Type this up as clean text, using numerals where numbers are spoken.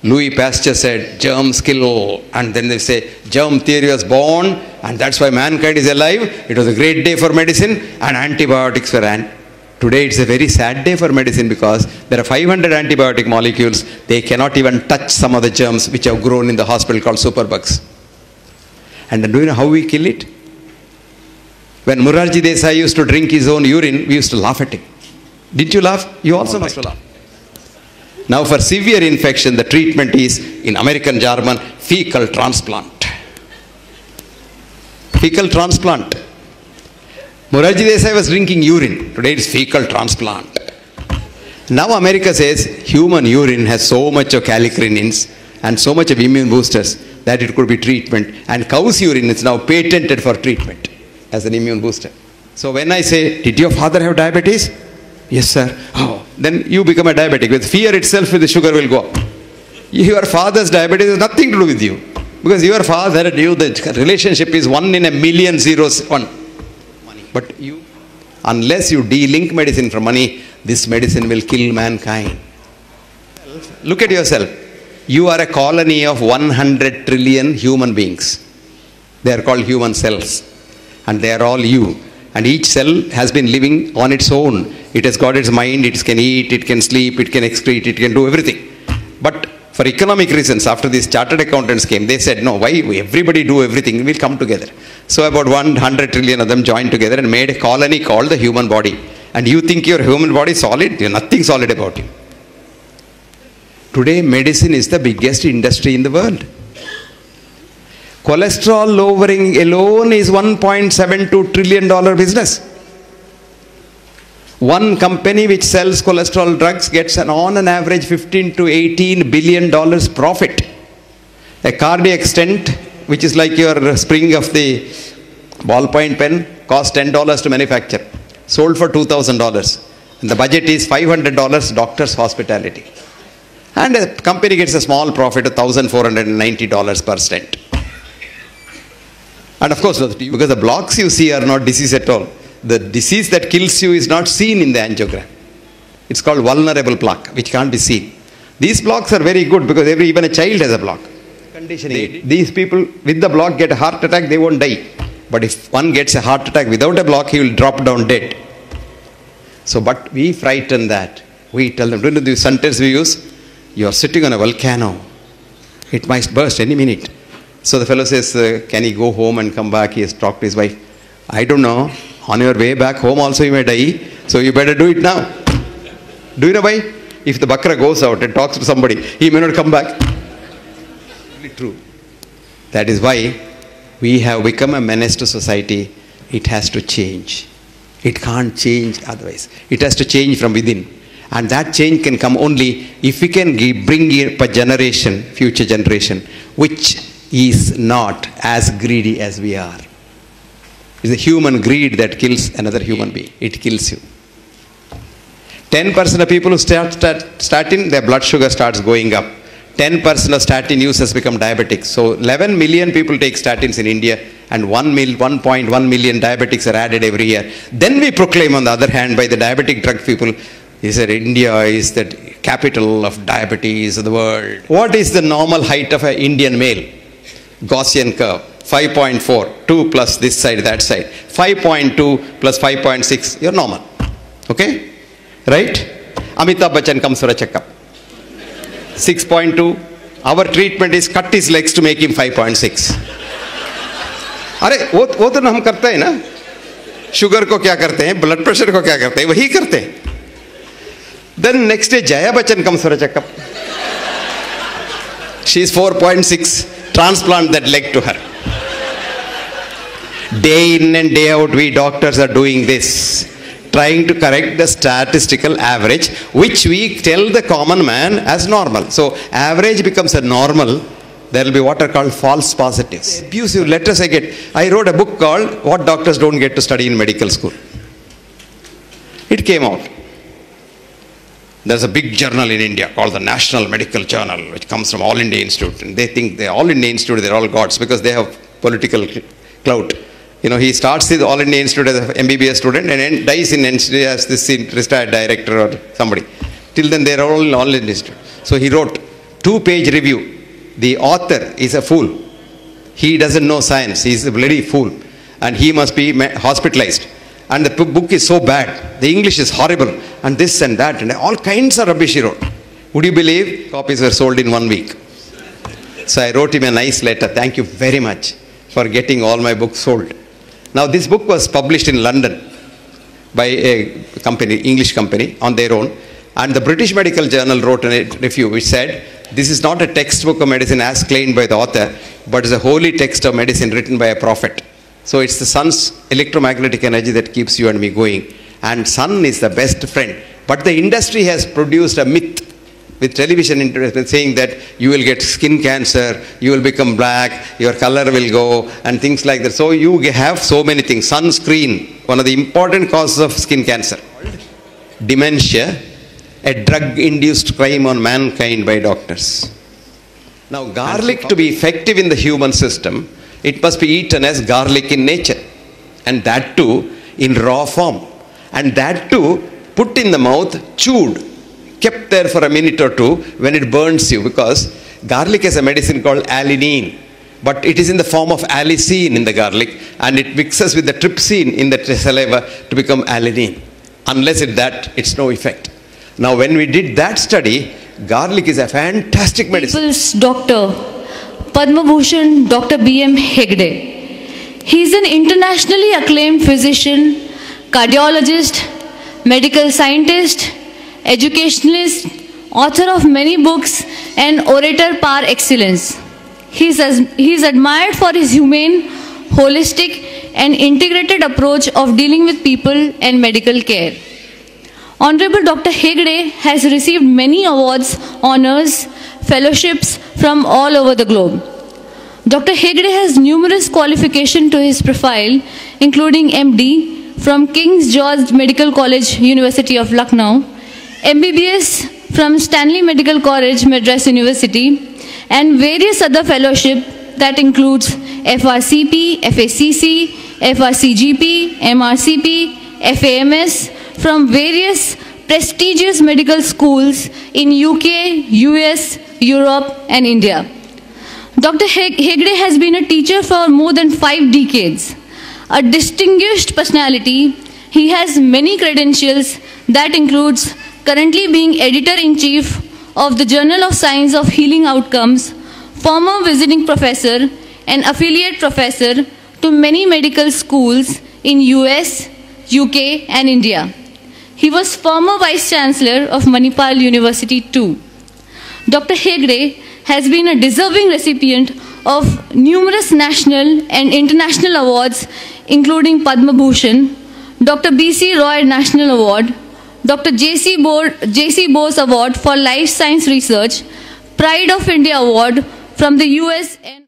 Louis Pasteur said, germs kill. And then they say, germ theory was born, and that's why mankind is alive. It was a great day for medicine, and antibiotics were Today it's a very sad day for medicine because there are 500 antibiotic molecules. They cannot even touch some of the germs which have grown in the hospital called superbugs. And do you know how we kill it? When Morarji Desai used to drink his own urine, we used to laugh at him. Didn't you laugh? You also must laugh. Now for severe infection, the treatment is, in American jargon, fecal transplant. Fecal transplant. Morarji Desai was drinking urine. Today it's fecal transplant. Now America says human urine has so much of kallikreins and so much of immune boosters that it could be treatment. And cow's urine is now patented for treatment as an immune booster. So when I say, did your father have diabetes? Yes, sir. Oh, then you become a diabetic. With fear itself, the sugar will go up. Your father's diabetes has nothing to do with you. Because your father knew the relationship is 1 in a million zeros. But you, unless you de-link medicine from money, this medicine will kill mankind. Look at yourself. You are a colony of 100 trillion human beings. They are called human cells. And they are all you. And each cell has been living on its own. It has got its mind, it can eat, it can sleep, it can excrete, it can do everything. But for economic reasons, after these chartered accountants came, they said, no, why everybody do everything? We'll come together. So about 100 trillion of them joined together and made a colony called the human body. And you think your human body is solid? There's nothing solid about you. Today, medicine is the biggest industry in the world. Cholesterol lowering alone is $1.72 trillion business. One company which sells cholesterol drugs gets on an average $15 to $18 billion profit. A cardiac stent, which is like your spring of the ballpoint pen, costs $10 to manufacture. Sold for $2,000. And the budget is $500 doctor's hospitality. And a company gets a small profit of $1,490 per stent. And of course, because the blocks you see are not disease at all. The disease that kills you is not seen in the angiogram. It's called vulnerable plaque, which can't be seen. These blocks are very good because even a child has a block. Conditioning. These people with the block get a heart attack, they won't die. But if one gets a heart attack without a block, he will drop down dead. So, but we frighten that. We tell them, do you know the sentence we use? You are sitting on a volcano. It might burst any minute. So the fellow says, can he go home and come back? He has talked to his wife. I don't know. On your way back home also you may die. So you better do it now. Do you know why? If the Bakra goes out and talks to somebody, he may not come back. Really true. That is why we have become a menace to society. It has to change. It can't change otherwise. It has to change from within. And that change can come only if we can bring a generation, future generation, which is not as greedy as we are. It's the human greed that kills another human being. It kills you. 10% of people who start statin, their blood sugar starts going up. 10% of statin users become diabetics. So 11 million people take statins in India and 1.1 million diabetics are added every year. Then we proclaim on the other hand by the diabetic drug people, he said India is the capital of diabetes of the world. What is the normal height of an Indian male? Gaussian curve. 5.4, 2 plus this side, that side. 5.2 plus 5.6, you're normal. Okay? Right? Amitabh Bachchan comes for a checkup. 6.2. Our treatment is cut his legs to make him 5.6. अरे वो तो हम करते हैं ना. Sugar को क्या करते हैं, ब्लड प्रेशर को क्या करते हैं, वही करते हैं. Then next day Jaya Bachchan comes for a checkup. She is 4.6. Transplant that leg to her. Day in and day out we doctors are doing this, trying to correct the statistical average, which we tell the common man as normal. So average becomes a normal. There will be what are called false positives. Abusive letters I get. I wrote a book called What Doctors Don't Get to Study in Medical School. It came out. There's a big journal in India called the National Medical Journal, which comes from All India Institute. And they think they're All India Institute, they're all gods because they have political clout. You know, he starts his All India Institute as an MBBS student and then dies in NCD as this retired director or somebody. Till then, they're all in All India Institute. So he wrote, 2-page review. The author is a fool. He doesn't know science. He is a bloody fool. And he must be hospitalized. And the book is so bad. The English is horrible. And this and that. And all kinds of rubbish he wrote. Would you believe copies were sold in 1 week? So I wrote him a nice letter. Thank you very much for getting all my books sold. Now this book was published in London by a company, English company, on their own. And the British Medical Journal wrote a review which said, this is not a textbook of medicine as claimed by the author, but is a holy text of medicine written by a prophet. So it's the sun's electromagnetic energy that keeps you and me going. And sun is the best friend. But the industry has produced a myth with television saying that you will get skin cancer, you will become black, your color will go, and things like that. So you have so many things. Sunscreen, one of the important causes of skin cancer. Dementia, a drug-induced crime on mankind by doctors. Now garlic, to be effective in the human system, it must be eaten as garlic in nature. And that too in raw form. And that too put in the mouth, chewed, kept there for a minute or two when it burns you, because garlic has a medicine called alanine, but it is in the form of allicin in the garlic, and it mixes with the trypsin in the saliva to become alanine. Unless it's no effect. Now when we did that study, garlic is a fantastic medicine. People's doctor, Padma Bhushan Dr. B.M. Hegde. He is an internationally acclaimed physician, cardiologist, medical scientist, educationalist, author of many books, and orator par excellence. He is admired for his humane, holistic, and integrated approach of dealing with people and medical care. Honorable Dr. Hegde has received many awards, honors, fellowships from all over the globe. Dr. Hegde has numerous qualifications to his profile, including MD from King's George Medical College, University of Lucknow, MBBS from Stanley Medical College, Madras University, and various other fellowships that includes FRCP, FACC, FRCGP, MRCP, FAMS from various prestigious medical schools in UK, US, Europe, and India. Dr. Hegde has been a teacher for more than 5 decades. A distinguished personality, he has many credentials that includes currently being Editor-in-Chief of the Journal of Science of Healing Outcomes, former visiting professor and affiliate professor to many medical schools in US, UK, and India. He was former Vice Chancellor of Manipal University too. Dr. Hegde has been a deserving recipient of numerous national and international awards, including Padma Bhushan, Dr. B.C. Roy National Award, Dr. J.C. Bose Award for Life Science Research, Pride of India Award from the US and